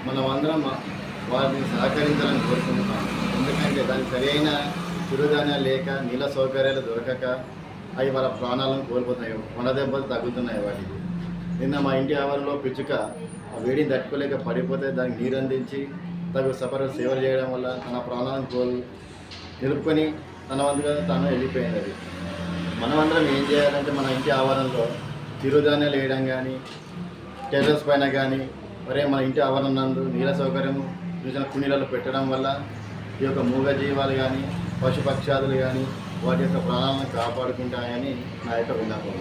మనం అందరం వారిని సహకరించాలని కోరుకుంటున్నాం. ఎందుకంటే దానికి సరైన చిరుధాన్యాలు లేక, నీళ్ళ సౌకర్యాలు దొరకక అవి వాళ్ళ ప్రాణాలను కోల్పోతున్నాయి. వడదెబ్బలు తగ్గుతున్నాయి వాటికి. నిన్న మా ఇంటి ఆవరణలో పిచ్చుక ఆ వేడిని తట్టుకోలేక పడిపోతే దానికి నీరు అందించి తగు సేవలు చేయడం వల్ల తన ప్రాణాలను నిలుపుకొని తన వంతుగా తాను వెళ్ళిపోయింది. అది మనమందరం ఏం చేయాలంటే మన ఇంటి ఆవరణలో చిరుధాన్యాలు వేయడం కానీ, టెర్రస్ పైన కానీ, మన ఇంటి ఆవరణ నందు నీళ్ళ సౌకర్యం చిన్న కుండీలలో పెట్టడం వల్ల ఈ యొక్క మూగజీవాలు కానీ, పశుపక్షాదులు కానీ వాటి యొక్క ప్రాణాలను కాపాడుకుంటాయని నా యొక్క విన్నపం.